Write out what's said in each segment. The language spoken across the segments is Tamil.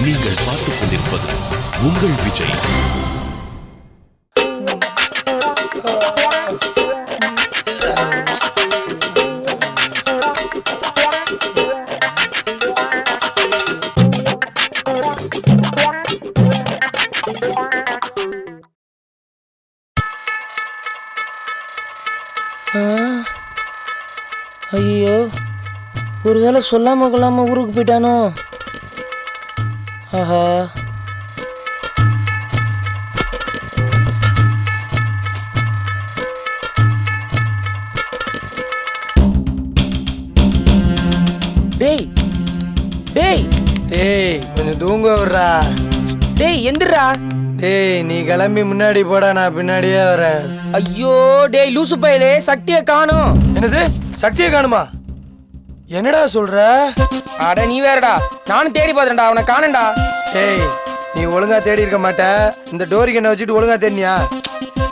நீங்கள் பார்த்துக் கொண்டிருப்பது உங்கள் விஜய். ஐயோ, ஒருவேளை சொல்லாம கொள்ளாம ஊருக்கு போயிட்டானோ? ஆஹா, டேய் டேய் டேய் கொஞ்சம் தூங்க விடுறா. டேய் எந்திரா. டேய் நீ கிளம்பி முன்னாடி போடா, நான் பின்னாடியே வரேன். ஐயோ டேய் லூசு பயலே, சக்தியை காணோம். என்னது சக்தியை காணுமா? என்னடா சொல்ற? அட நீ வேறடா, நானும் தேடி பார்த்தேன்டா, அவனை காணேன்டா. டேய் நீ ஒழுங்கா தேடி இருக்க மாட்ட. இந்த டோரிக்கு என்ன வச்சுட்டு ஒழுங்கா தேடினியா?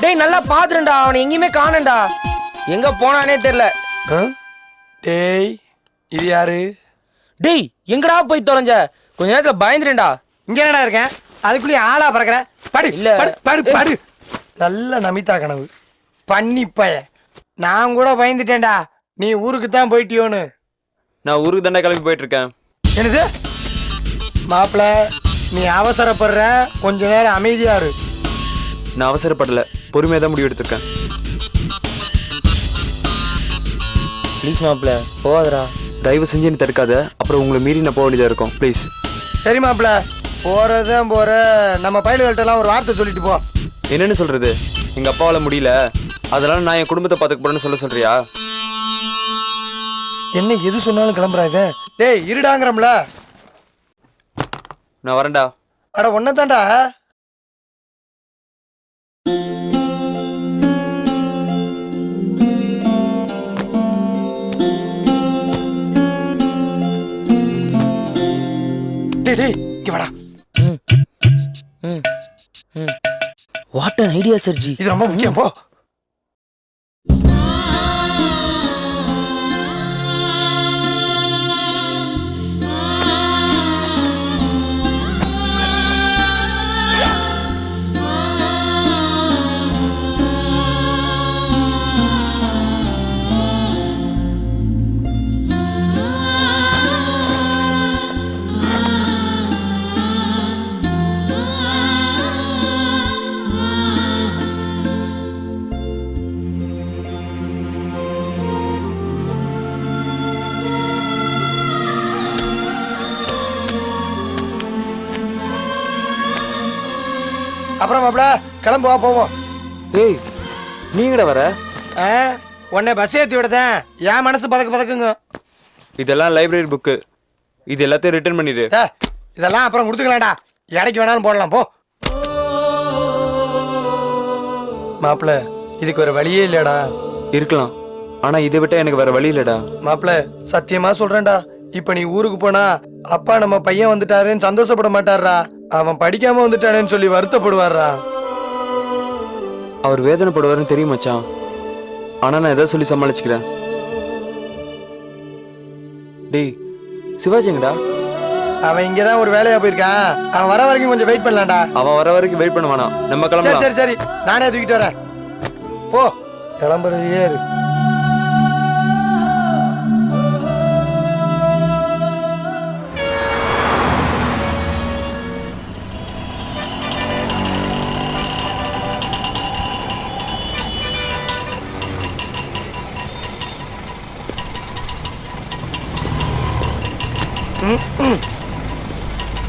டேய் நல்லா பாத்துறேன்டா, அவனை எங்கேயுமே காணேன்டா. எங்க போனானே தெரியல. டேய் இது யாரு? டேய் எங்கடா போய் தொலைஞ்ச? கொஞ்ச நேரத்துல பயந்துட்டேன்டா. இங்க என்னடா இருக்கேன், அதுக்குள்ளே ஆளா பறக்கிற? படு இல்ல. படு படு படு. நல்ல நமிதா கனவு பண்ணிப்பய. நான் கூட பயந்துட்டேன்டா, நீ ஊருக்கு தான் போயிட்டியோன்னு. நான் ஊருக்கு தானே கிளம்பி போயிட்டு இருக்கேன். என்னது மாப்பிள்ள, நீ அவசரப்படுற, கொஞ்ச நேரம் அமைதியா இரு. நான் அவசரப்படல, பொறுமையாக தான் முடிவு எடுத்திருக்கேன். ப்ளீஸ் மாப்பிள்ள போகாதடா. தயவு செஞ்சு நீ தடுக்காத, அப்புறம் உங்களை மீறி நான் போக வேண்டியதாக இருக்கும். ப்ளீஸ். சரி மாப்பிள்ள, போறதுதான் போற. நம்ம பயல்கள்ட்டெல்லாம் ஒரு வார்த்தை சொல்லிட்டு போ. என்னன்னு சொல்றது? எங்க அப்பாவால முடியல, அதனால நான் என் குடும்பத்தை பார்த்துக்க போறேன்னு சொல்றியா? என்ன எது சொன்னாலும் கிளம்புறாங்க. டேய் இருடாங்கிறம்ல. நான் வரேன்டா. அட ஒன்னதான்டா. டேய் டேய் இங்க வாடா. வாட் an ஐடியா சர்ஜி. இது ரொம்ப முக்கியம், போ. அப்புறம் மாப்பிள கிளம்புவா போவோம். ஏய் நீங்கட வர? உன்னை பஸ் ஏற்றி விடுதேன், என் மனசு பதக்கு பதக்குங்க. இதெல்லாம் லைப்ரரி புக்கு, இது எல்லாத்தையும் ரிட்டர்ன் பண்ணிடு. இதெல்லாம் அப்புறம் கொடுத்துக்கலாம்டா, இடைக்கு வேணாலும் போடலாம், போ. மாப்பிள இதுக்கு ஒரு வழியே இல்லடா. இருக்கலாம், ஆனா இதை விட்டா எனக்கு வேற வழி இல்லடா. மாப்பிள சத்தியமா சொல்றேன்டா, இப்ப நீ ஊருக்கு போனா அப்பா நம்ம பையன் வந்துட்டாருன்னு சந்தோஷப்பட மாட்டாரா, அவன் படிக்காம வந்துட்டானேன்னு சொல்லி வருத்தப்படுவாரா. அவர் வேதனைப்படுவாருன்னு தெரியும் மச்சான், ஆனா நான் எதை சொல்லி சமாளிச்சுக்கிறேன். டேய் சிவாஜி எங்கடா? அவன் இங்கதான் ஒரு வேலையா போயிருக்கான், அவன் வர வரைக்கும் கொஞ்சம் வெயிட் பண்ணலாம்டா. அவன் வர வரைக்கும் வெயிட் பண்ண வேணாம், நம்ம கிளம்பலாம். சரி சரி நானே தூக்கிட்டு வரேன், போ. கிளம்புறது ஏறு.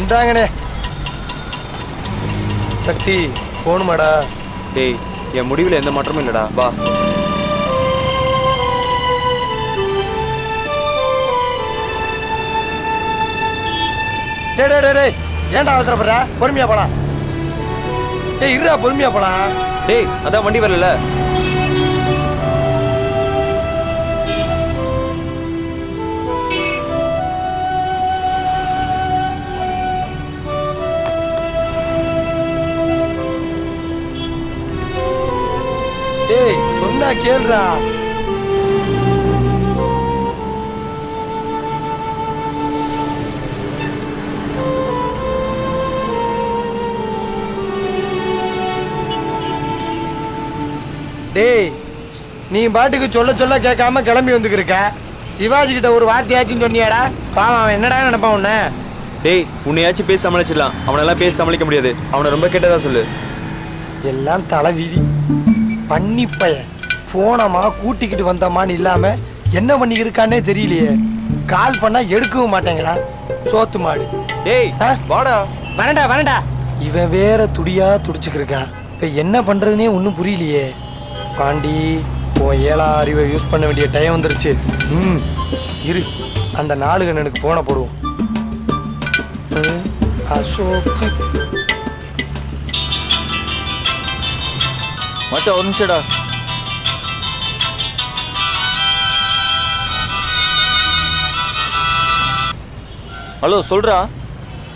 இந்தாங்கண்ணே. சக்தி போணுமாடா? டேய் என் முடிவில் எந்த மாற்றமும் இல்லடா, வா. டேய் டேய் டேய் ஏன்டா அவசரப்படுற? பொறுமையா போலாம். டேய் இருடா, பொறுமையா போலாம். டேய் அதான் வண்டி வரல. டேய் சொன்னா கேளுடா. டேய் நீ பாட்டுக்கு சொல்ல சொல்ல கேட்காம கிளம்பி வந்துக்கிருக்க. சிவாஜி கிட்ட ஒரு வார்த்தையாச்சும் சொன்னியாடா? பாவம் அவன் என்னடா நினைப்பான் உன்ன? டேய் உன்னையாச்சும் பேசி சமாளிச்சிடலாம், அவனெல்லாம் பேசி சமாளிக்க முடியாது. அவனை ரொம்ப கேட்டதா சொல்லு. எல்லாம் தலை விதி. பன்னிப்பைய போனமா கூட்டிக்கிட்டு வந்தமான்னு இல்லாம என்ன பண்ணிக்கிருக்கானே தெரியலையே. கால் பண்ணா எடுக்கவும் மாட்டேங்கிறான் சோத்து மாடு. டேய் வாடா. வரண்டா வரண்டா. இவன் வேற துடியா துடிச்சுக்கிருக்கான். இப்ப என்ன பண்றதுனே ஒன்றும் புரியலையே. பாண்டி உன் 7ஆம் அறிவை யூஸ் பண்ண வேண்டிய டைம் வந்துருச்சு. இரு அந்த 4 கண்ணனுக்கு போன போடுவோம். அசோக்கு மச்சான் ஒரு நிமிஷம்டா. ஹலோ சொல்றா.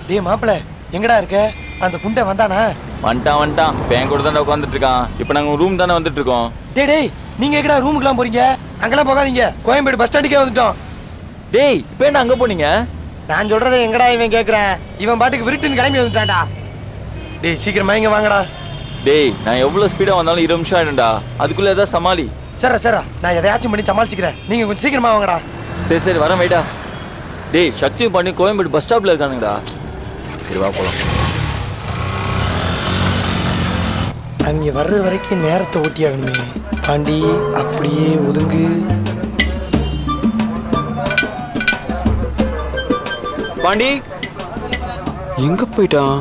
டேய் மாப்பிள்ள எங்கடா இருக்க? அந்த புண்டை வந்தானா? வந்துட்டான் பேன் கூட தானே உட்காந்துட்டு இருக்கான். இப்போ நாங்கள் ரூம் தானே வந்துட்டு இருக்கோம். டேய் நீங்க எங்கடா ரூமுக்குலாம் போறீங்க? அங்கெல்லாம் போகாதீங்க, கோயம்பேடு பஸ் ஸ்டாண்டுக்கே வந்துட்டோம். டேய் இப்போ என்ன அங்கே போனீங்க? நான் சொல்றதை எங்கடா இவன் கேட்குறேன்? இவன் பாட்டுக்கு விருட்டுன்னு கிளம்பி வந்துட்டான்டா. டேய் சீக்கிரமா இங்க வாங்கடா. டேய் நான் எவ்வளோ ஸ்பீடாக வந்தாலும் 20 நிமிஷம் ஆயிடும்டா. அதுக்குள்ளே ஏதாவது சமாளி. சரா நான் எதையாச்சும் பண்ணி சமாளிச்சுக்கிறேன். நீங்க கொஞ்சம் சீக்கிரமா வாங்கடா. சரி வரேன் வைடா. டேய் சக்தியும் பண்ணி கோயம்பேடு பஸ் ஸ்டாப்பில் இருக்கானுங்கடா. சரி வா போகலாம். அவங்க வர்ற வரைக்கும் நேரத்தை ஓட்டி ஆகணுமே. பாண்டி அப்படியே ஒதுங்கு. பாண்டி எங்க போயிட்டான்?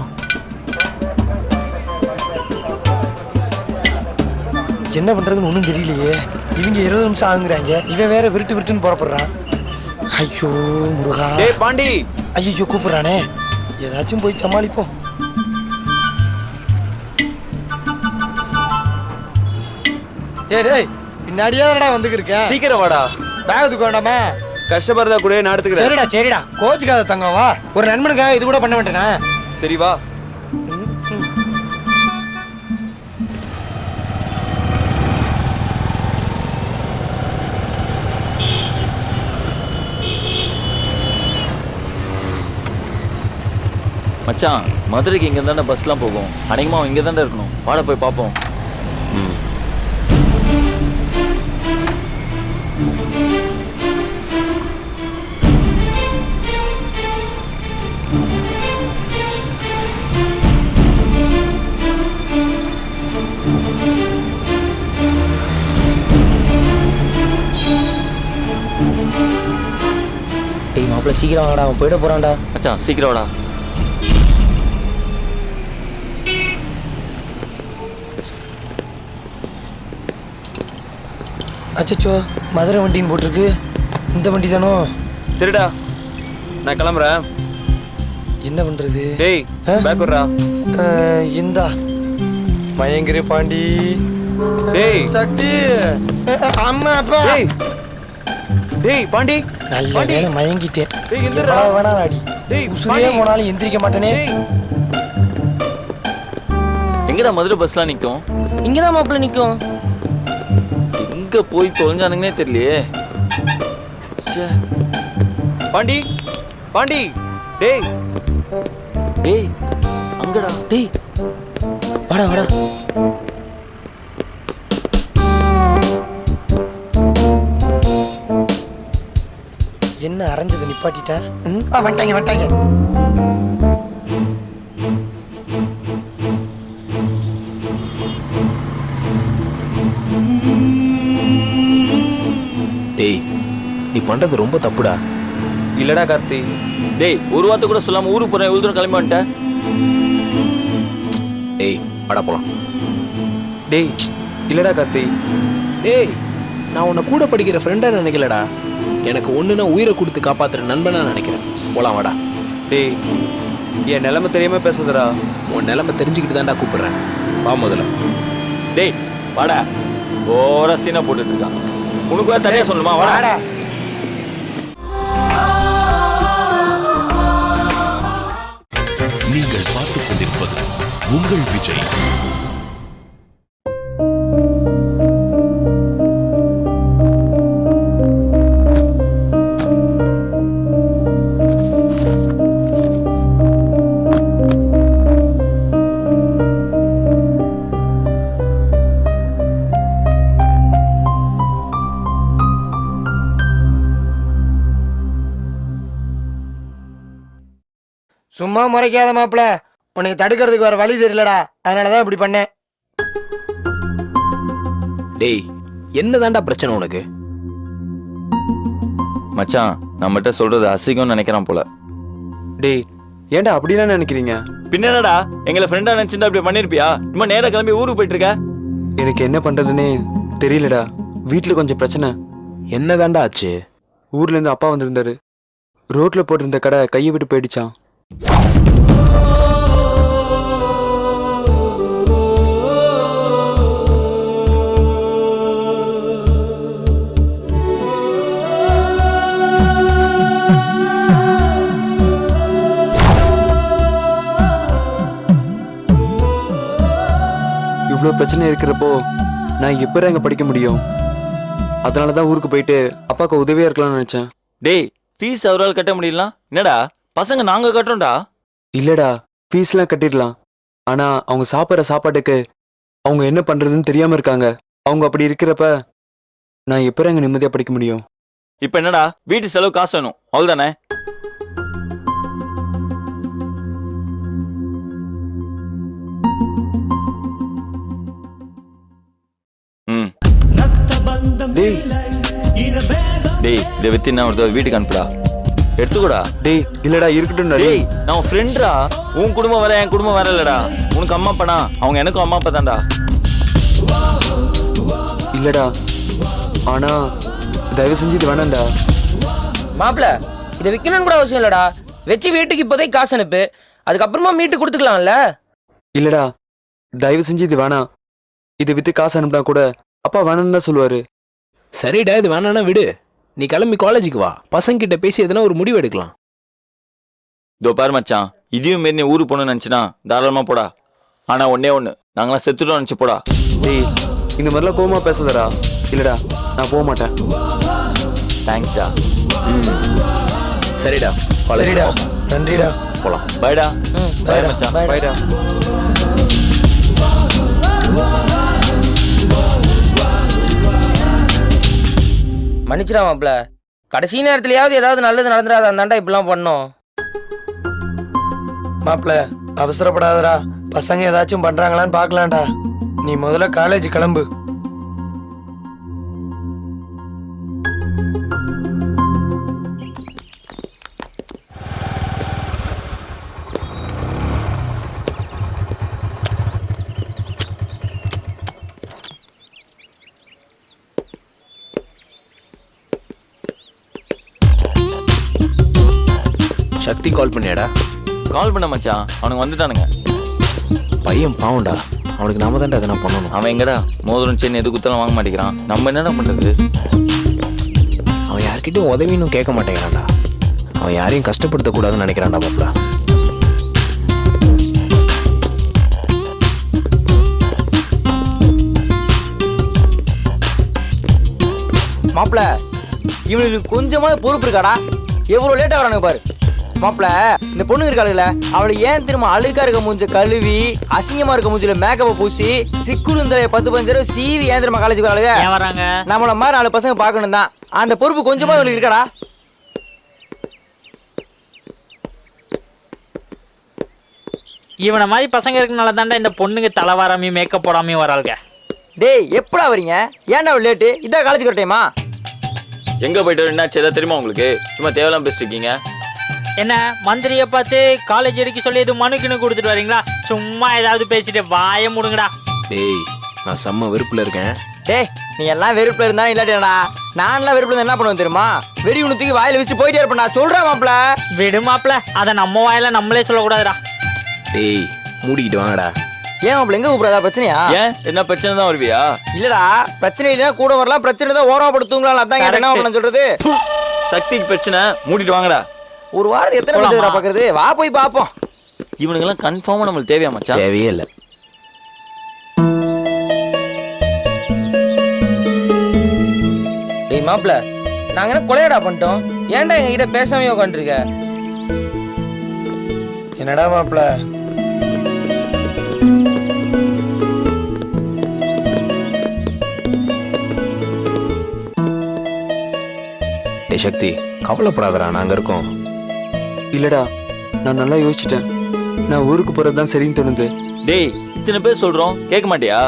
என்ன பண்றதுன்னு ஒன்றும் தெரியலையே. இவங்க 20 நிமிஷம் ஆகுங்கிறாங்க, இவன் வேற விருட்டுன்னு புறப்படுறான். ஐயோ முருகா. டேய் பாண்டி. ஐயோ கூப்பிடுறானே, ஏதாச்சும் போய் சமாளிப்போம். டேய் பின்னாடியே வந்துருக்கேன். சீக்கிரம் வாடா. பேக் தூக்க வேண்டாமா? கஷ்டப்படுறதா கூட நான் எடுத்துக்கிறேன். சரிடா கோச்சுக்காத தங்கம், வா. ஒரு நண்பனுக்காக இது கூட பண்ண மாட்டேனா? சரி வா. மச்சான் மதுரைக்கு இங்கே தானே பஸ்லாம் போகும். அநேகமாக இங்கே தானே இருக்கணும். வாட போய் பார்ப்போம். டேய் மாப்பிள்ள சீக்கிரம் வாங்கடா, அவன் போயிட போறான்டா. மச்சான் சீக்கிரம் வாடா. அச்சோ மதுரை வண்டின்னு போட்டிருக்கு. இந்த வண்டி தானோ? சரிடா நான் கிளம்புறேன். என்ன பண்றது? டேய் பேக் விடுறா. இந்தா மயங்கிரி பாண்டி. டேய் சக்தி அம்மா அப்பா. டேய் டேய் பாண்டி. நல்ல நேரம் மயங்கிட்டேன். டேய் எந்திரா. வேணா அடி. டேய் உசுரே போனாலும் எந்திரிக்க மாட்டேனே. எங்கடா மதுரை பஸ்லாம் நிற்கும்? இங்கதான் மாப்பிள்ள நிக்கும். எங்க போய் தொலைஞ்சானுங்கன்னே தெரியலையே. பாண்டி பாண்டி. டேய் டேய் அங்கடா. டேய் வாடா வாடா. என்ன அரைஞ்சது நிப்பாட்டிட்டேன். வந்துட்டாங்க. டேய் நீ பண்றது ரொம்ப தப்புடா. இல்லடா கார்த்தி. டேய் ஒரு வார்த்தை கூட சொல்லாம ஊருக்கு போறேன் இவ்வளவு தூரம் கிளம்பி வந்துட்டேன். டேய் வாடா போலாம். டேய் இல்லடா கார்த்தி. டேய் நான் உன்னை கூட படிக்கிற ஃப்ரெண்டா நினைக்கலடா. எனக்கு ஒண்ணுன்னா உயிரை கொடுத்து காப்பாத்துற நண்பனா நினைக்கிறேன். போலாம் வாடா. டேய் என் நிலைமை தெரியாம பேசுதுடா. உன் நிலைமை தெரிஞ்சுக்கிட்டு தான்டா கூப்பிடுறேன். வா முதல்ல. டேய் வாடா. ஓர சீனா போட்டுட்டு இருக்கான். உனக்கு வேற தனியா சொல்லணுமா? வாடா. நீங்கள் பார்த்துக் கொண்டிருப்பது உங்கள் விஜய். சும்மா முறைக்காத மாப்பிள, உனக்கு தடுக்கிறதுக்கு வேற வழி தெரியலடா, அதனாலதான் இப்படி பண்ணேன். டேய் என்னதான்டா பிரச்சனை உனக்கு? மச்சான் நம்மகிட்ட சொல்றது அசிங்கம்னு நினைக்கிறான் போல. டேய் ஏன்டா அப்படிலாம் நினைக்கிறீங்க? பின்ன என்னடா எங்களை ஃப்ரெண்டா நினைச்சிருந்தா அப்படி பண்ணிருப்பியா? இம்மா நேரா கிளம்பி ஊருக்கு போயிட்டு இருக்க. எனக்கு என்ன பண்றதுன்னே தெரியலடா. வீட்டுல கொஞ்சம் பிரச்சனை. என்னதான்டா ஆச்சு? ஊர்ல இருந்து அப்பா வந்திருந்தாரு. ரோட்ல போட்டிருந்த கடை கையை விட்டு போயிடுச்சான். இவ்வளோ பிரச்சனை இருக்கிறப்போ நான் எப்போ அங்கே படிக்க முடியும்? அதனால தான் ஊருக்கு போயிட்டு அப்பாவுக்கு உதவியா இருக்கலாம்னு நினைச்சேன். டேய் ஃபீஸ் அவரால் கட்ட முடியலாம். என்னடா பசங்க நாங்க கட்டுறோம்டா. இல்லடா, ஃபீஸ்லாம் கட்டிடலாம். ஆனா அவங்க சாப்பிட்ற சாப்பாட்டுக்கு அவங்க என்ன பண்றதுன்னு தெரியாம இருக்காங்க. அவங்க அப்படி இருக்கிறப்ப நான் எப்போ அங்கே நிம்மதியா படிக்க முடியும்? இப்ப என்னடா வீட்டு செலவு காசு வேணும், அவ்வளவுதானே? ம் டேய் டேய் இதை வித்து நான் ஒரு வீட்டுக்கு அனுப்புடா, எடுத்துக்கூடா. டேய் இல்லடா, இருக்கட்டும். டேய் நான் உன் ஃப்ரெண்ட்ரா. உன் குடும்பம் வேற என் குடும்பம் வேற இல்லடா. உனக்கு அம்மா அப்பானா அவங்க எனக்கும் அம்மா அப்பா தான்டா. இல்லடா, ஆனா தயவு செஞ்சு இது வேணாம்டா. மாப்பிள இதை விற்கணும்னு கூட அவசியம் இல்லடா. வச்சு வீட்டுக்கு இப்போதைக்கு காசு அனுப்பு, அதுக்கப்புறமா மீட்டு கொடுத்துக்கலாம்ல. இல்லடா, தயவு செஞ்சு இது வேணாம். இதை வித்து காசு அனுப்பினா கூட அப்பா வேணாம்னு தான் சொல்லுவாரு. சரிடா இது வேணான்னா விடு. நீ கிளம்பி காலேஜுக்கு வா, பசங்க கிட்ட பேசி எதனா ஒரு முடிவு எடுக்கலாம். இதோ பாரு மச்சான், இதையும் மாரி நீ ஊருக்கு போகணும்னு நினச்சினா தாராளமாக போடா. ஆனா ஒன்னே ஒன்று, நாங்களாம் செத்துட்டோம் நினச்சி போடா. டேய் இந்த மாதிரிலாம் கோவமா பேசாதடா. இல்லடா நான் போக மாட்டேன். தேங்க்ஸ்டா. சரிடா சரிடா, நன்றிடா. போலாம். பாய்டா. பாய் bye டா. மச்சான். பாய்டா. மன்னிச்சிடா மாப்பிள, கடைசி நேரத்துலயாவது ஏதாவது நல்லது நடந்துடாத அந்தாண்டா இப்படிலாம் பண்ணோம். மாப்பிள அவசரப்படாதடா, பசங்க ஏதாச்சும் பண்றாங்களான்னு பார்க்கலாம்டா. நீ முதல்ல காலேஜ் கிளம்பு. சக்தி கால் பண்ணியாடா? கால் பண்ண மச்சான், அவனுக்கு வந்துட்டானுங்க. பையன் பாவம்டா, அவனுக்கு நாம தான்டா எதனா பண்ணணும். அவன் எங்கடா மோதிரம் சென்னு எது குத்தாலும் வாங்க மாட்டேங்கிறான். நம்ம என்னடா பண்றது? அவன் யார்கிட்டயும் உதவின்னு கேட்க மாட்டேங்கிறான்டா. அவன் யாரையும் கஷ்டப்படுத்தக்கூடாதுன்னு நினைக்கிறான்டா மாப்பிள. மாப்பிள இவனுக்கு கொஞ்சமா பொறுப்பு இருக்காடா. எவ்வளவு லேட்டா வரானுங்க பாரு. மாப்பிள இந்த பொண்ணு இருக்காளுல, அவளை ஏன் திரும்ப அழுக்கா இருக்க மூஞ்ச கழுவி அசிங்கமா இருக்க மூஞ்சில மேக்கப்பை பூசி சிக்குடுந்த 10-15 தடவை சீவி ஏன் திரும்ப காலேஜுக்கு வராளுங்க? நம்மள மாதிரி 4 பசங்க பார்க்கணும் தான். அந்த பொறுப்பு கொஞ்சமா இவளுக்கு இருக்காடா. இவனை மாதிரி பசங்க இருக்கனால தாண்டா இந்த பொண்ணுங்க தலை வராமையும் மேக்கப் போடாமையும் வராளுங்க. டேய் எப்படா வரீங்க? ஏன்டா அவள் லேட்டு? இதான் காலேஜுக்கு வர டைமா? எங்க போயிட்டு என்னாச்சு ஏதாவது தெரியுமா உங்களுக்கு? சும்மா தேவையில்லாம பேசிட்டு இருக்கீங்க. என்ன மந்திரியை பார்த்து காலேஜ் எடுக்க சொல்லி எதுவும் மனுக்குன்னு கொடுத்துட்டு வரீங்களா? சும்மா ஏதாவது பேசிட்டு வாய முடுங்கடா. டேய் நான் செம்ம வெறுப்புல இருக்கேன். டேய் நீ எல்லாம் வெறுப்புல இருந்தா இல்லாட்டிடா. நான்லாம் வெறுப்புல இருந்தா என்ன பண்ணுவேன் தெரியுமா? வெடி ஒன்று தூக்கி வாயில வச்சுட்டு போயிட்டே இருப்பேன்டா. சொல்றேன் மாப்பிள. விடு மாப்பிள, அதை நம்ம வாயில நம்மளே சொல்லக்கூடாதுடா. டேய் மூடிக்கிட்டு வாங்கடா. ஏன் மாப்பிள எங்க கூப்பிடாதா? பிரச்சனையா? ஏன் என்ன பிரச்சனை தான் வருவியா? இல்லடா பிரச்சனை இல்லைன்னா கூட வரலாம், பிரச்சனை தான் ஓரமா படுத்துங்களா? அதான் என்ன பண்ண சொல்றது? சக்திக்கு பிரச்சனை, மூடிட்டு வாங்கடா. ஒரு வாரம் எத்தனை பேர் பாக்குறது? வா போய் பாப்போம். இவனுங்கெல்லாம் கன்ஃபார்மா நம்மளுக்கு தேவையா மச்சான்? தேவையே இல்லை. டேய் மாப்பிள, நாங்க என்ன கொலையடா பண்ணிட்டோம்? ஏன்டா எங்க கிட்ட பேசாம உட்காந்துருக்க? என்னடா மாப்பிள? டேய் சக்தி கவலைப்படாதடா, நாங்க இருக்கோம். இல்லடா, நான் நல்லா யோசிச்சிட்டேன். நான் ஊருக்கு போறது தான் சரின்னு தோணுது. டேய் இத்தனை பேர் சொல்றோம் கேட்க மாட்டியா?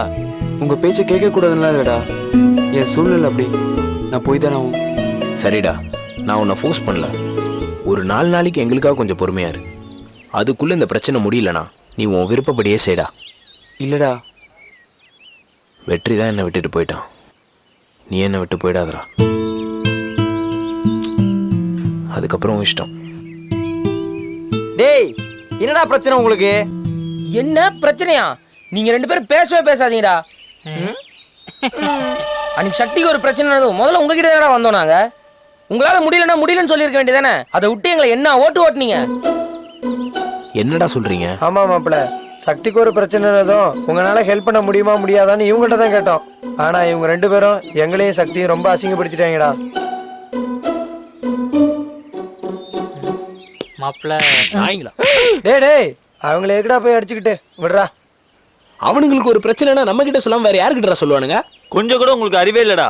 உங்க பேச்சை கேட்க கூடாதுன்னா இல்லடா, என் சூழ்நிலை அப்படி. நான் போய் தானே ஆகும். சரிடா, நான் உன்னை ஃபோர்ஸ் பண்ணல. ஒரு 4 நாளைக்கு எங்களுக்காக கொஞ்சம் பொறுமையா இரு. அதுக்குள்ள இந்த பிரச்சனை முடியலனா நீ உன் விருப்பப்படியே செய்டா. இல்லடா, வெற்றி தான் என்னை விட்டுட்டு போயிட்டான். நீ என்னை விட்டு போயிடாதடா. அதுக்கப்புறம் உன் இஷ்டம். டேய் என்னடா பிரச்சனை உங்களுக்கு? என்ன பிரச்சனையா? நீங்க 2 பேரும் பேசவே பேசாதீங்கடா. அன்னைக்கு சக்திக்கு ஒரு பிரச்சனை முதல்ல உங்ககிட்ட தான் வந்தோம் நாங்க. உங்களால முடியலன்னா முடியலன்னு சொல்லியிருக்க வேண்டியதானே? அதை விட்டு எங்களை என்ன ஓட்டுனீங்க? என்னடா சொல்றீங்க? ஆமா மாப்பிள்ள, சக்திக்கு ஒரு பிரச்சனைனதும் உங்களால ஹெல்ப் பண்ண முடியுமா முடியாதான்னு இவங்கள்ட்ட தான் கேட்டோம். ஆனா இவங்க 2 பேரும் எங்களையும் சக்தியும் ரொம்ப அசிங்கப்படுத்திட்டாங்கடா. மாப்பிள்ள நாய்ங்களா? டேய் அவங்கள எங்கடா போய் அடிச்சுக்கிட்டு விடுறா. அவனுங்களுக்கு ஒரு பிரச்சனைனா நம்ம கிட்ட சொல்லாம வேற யாருக்கிட்ட சொல்லுவானுங்க? கொஞ்சம் கூட உங்களுக்கு அறிவே இல்லடா.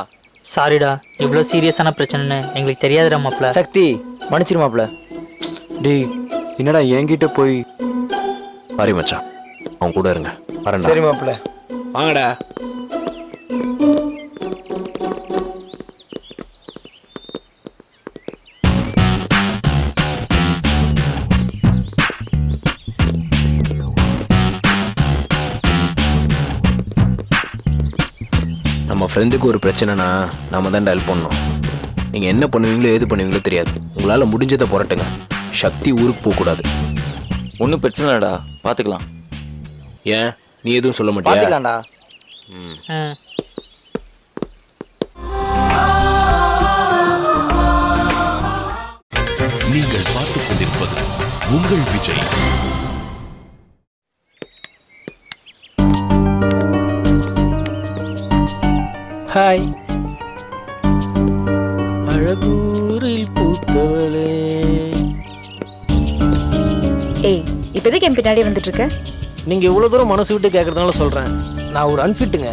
சாரிடா, இவ்வளோ சீரியஸான பிரச்சனைன்னு எங்களுக்கு தெரியாதுடா மாப்பிள்ள. சக்தி மன்னிச்சிரு மாப்ள. டேய் என்னடா என்கிட்ட போய். சாரி மச்சான், அவன் கூட இருங்க. வரேன்டா. சரி மாப்பிள்ள. வாங்கடா. நம்ம ஃப்ரெண்டுக்கு ஒரு பிரச்சனைனா நாம தான் ஹெல்ப் பண்ணணும். நீங்கள் என்ன பண்ணுவீங்களோ ஏது பண்ணுவீங்களோ தெரியாது. உங்களால் முடிஞ்சதை புரட்டுங்க. சக்தி ஊருக்கு போகக்கூடாது. ஒன்றும் பிரச்சனை இல்லடா, பார்த்துக்கலாம். ஏன் நீ எதுவும் சொல்ல மாட்டியா? பாத்துக்கலாம்டா. ம். நீங்கள் பார்த்துக் கொண்டிருப்பது உங்கள் விஜய். ஹாய். அழகூரில் பூத்தவளே. ஏய், இப்போதைக்கு என் பின்னாடி வந்துட்டு இருக்க? நீங்கள் இவ்வளோ தூரம் மனசு விட்டு கேட்குறதுனால சொல்கிறேன். நான் ஒரு அன்ஃபிட்டுங்க.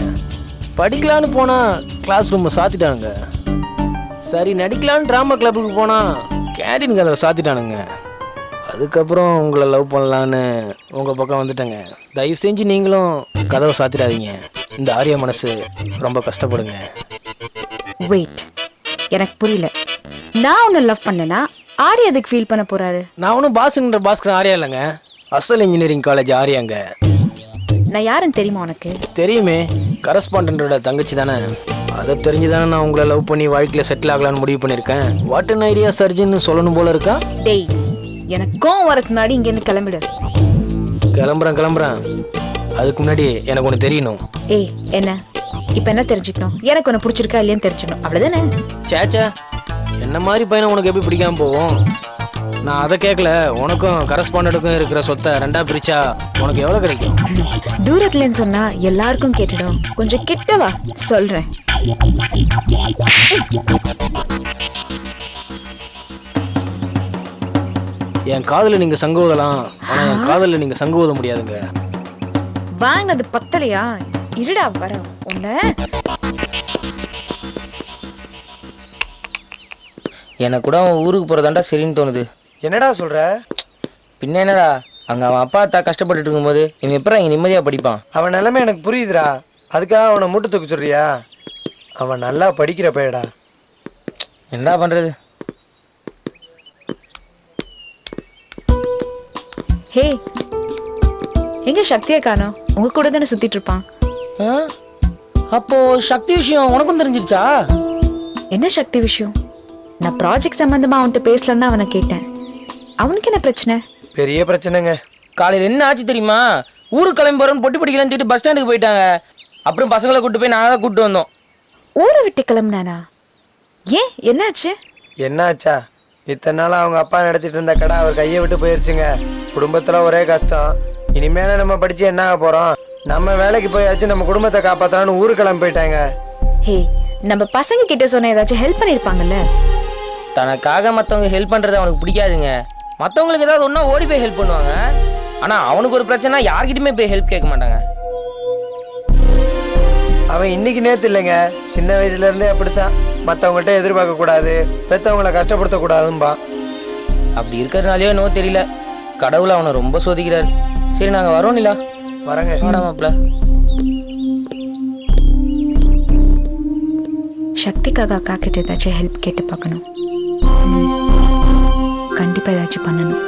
படிக்கலான்னு போனால் கிளாஸ் ரூமை சாத்திட்டானுங்க. சரி நடிக்கலான்னு ட்ராமா கிளப்புக்கு போனால் கேண்டீனுக்கு அதை சாத்திட்டானுங்க. அதுக்கப்புறம் உங்களை லவ் பண்ணலான்னு உங்கள் பக்கம் வந்துட்டேங்க. தயவு செஞ்சு நீங்களும் கதவை சாத்திடாதீங்க. இந்த ஆரிய மனசு ரொம்ப கஷ்டப்படுங்க. வெயிட், எனக்கு புரியல. நான் உன்னை லவ் பண்ணேன்னா ஆரி அதுக்கு ஃபீல் பண்ண போறாரு? நான் ஒன்றும் பாஸ்ன்ற பாஸ்கர் ஆரியா இல்லைங்க. அசல் இன்ஜினியரிங் காலேஜ் ஆரியாங்க. நான் யாருன்னு தெரியுமா உனக்கு? தெரியுமே, கரஸ்பாண்டோட தங்கச்சி தானே. அதை தெரிஞ்சுதானே நான் உங்களை லவ் பண்ணி வாழ்க்கையில் செட்டில் ஆகலான்னு முடிவு பண்ணியிருக்கேன். வாட் அன் ஐடியா சர்ஜின்னு சொல்லணும் போல இருக்கா? டேய், எனக்கு கோவம் வரக்கு முன்னாடி இங்கேருந்து கிளம்பிடு. கிளம்புறேன். அதுக்கு முன்னாடி எனக்கு ஒன்று தெரியணும். ஏய், என்ன இப்போ என்ன தெரிஞ்சுக்கணும்? எனக்கு ஒன்று பிடிச்சிருக்கா இல்லையான்னு தெரிஞ்சுக்கணும், அவ்வளோதானே? சேச்சா, என்ன மாதிரி பையனை உனக்கு எப்படி பிடிக்காம போகும்? நான் அதை கேட்கல. உனக்கும் கரஸ்பாண்டடுக்கும் இருக்கிற சொத்தை 2ஆ பிரிச்சா உனக்கு எவ்வளோ கிடைக்கும்? தூரத்துலன்னு சொன்னா எல்லாருக்கும் கேட்டுடும். கொஞ்சம் கிட்டவா சொல்றேன். என் காதல நீங்க சங்கு ஊதலாம், ஆனா என் காதல நீங்க சங்கு ஊத முடியாதுங்க. வாங்கினது பத்தலையா? இருடா வர உன்ன. எனக்கு கூட அவன் ஊருக்கு போகிறதாண்டா சரின்னு தோணுது. என்னடா சொல்ற? பின்ன என்னடா, அங்கே அவன் அப்பா அத்தா கஷ்டப்பட்டுட்டு இருக்கும்போது இவன் எப்பறம் இங்கே நிம்மதியாக படிப்பான்? அவன் நிலைமை எனக்கு புரியுதுடா. அதுக்காக அவனை மூட்டை தூக்க சொல்றியா? அவன் நல்லா படிக்கிற பையடா. என்னடா பண்ணுறது? ஹே, எங்க சக்தியை காணோம்? உங்க கூட தானே சுத்திட்டு இருப்பான். அப்போ சக்தி விஷயம் உனக்கும் தெரிஞ்சிருச்சா? என்ன சக்தி விஷயம்? நான் ப்ராஜெக்ட் சம்பந்தமா அவன்கிட்ட பேசலாம் தான் அவனை கேட்டேன். அவனுக்கு என்ன பிரச்சனை? பெரிய பிரச்சனைங்க. காலையில் என்ன ஆச்சு தெரியுமா? ஊருக்கு கிளம்பி போகிறோன்னு பொட்டி படிக்கலான்னு சொல்லிட்டு பஸ் ஸ்டாண்டுக்கு போயிட்டாங்க. அப்புறம் பசங்களை கூப்பிட்டு போய் நாங்கள் தான் கூப்பிட்டு வந்தோம். ஊரை விட்டு கிளம்புனானா? ஏன், என்னாச்சு? என்னாச்சா? இத்தனை நாள் அவங்க அப்பா நடத்திட்டு இருந்த கடை அவர் கையை விட்டு போயிருச்சுங்க. குடும்பத்தில் ஒரே கஷ்டம். இனிமேல நம்ம படிச்சு என்ன ஆக போறோம்? நம்ம வேலைக்கு போயாச்சு நம்ம குடும்பத்தை காப்பாத்தலான்னு ஊருக்கு கிளம்பி போயிட்டாங்க. ஹே, நம்ம பசங்க கிட்ட சொன்ன ஏதாச்சும் ஹெல்ப் பண்ணிருப்பாங்கல்ல. தனக்காக மற்றவங்க ஹெல்ப் பண்ணுறது அவனுக்கு பிடிக்காதுங்க. மற்றவங்களுக்கு ஏதாவது ஒன்றா ஓடி போய் ஹெல்ப் பண்ணுவாங்க. ஆனால் அவனுக்கு ஒரு பிரச்சனை, யார்கிட்டயுமே போய் ஹெல்ப் கேட்க மாட்டாங்க. அவன் இன்னைக்கு நேத்து இல்லைங்க, சின்ன வயசுல இருந்தே அப்படித்தான். மற்றவங்கள்ட்ட எதிர்பார்க்க கூடாது, பெற்றவங்களை கஷ்டப்படுத்த கூடாதும்பா. அப்படி இருக்கிறதுனாலயோ நோ தெரியல, கடவுள் அவனை ரொம்ப சோதிக்கிறார். சரி நாங்கள் வரோம் நிலா. வரங்க. வாடா மாப்பிள்ள. சக்திக்காக அக்கா கிட்ட ஏதாச்சும் ஹெல்ப் கேட்டு பார்க்கணும். கண்டிப்பாக ஏதாச்சும் பண்ணணும்.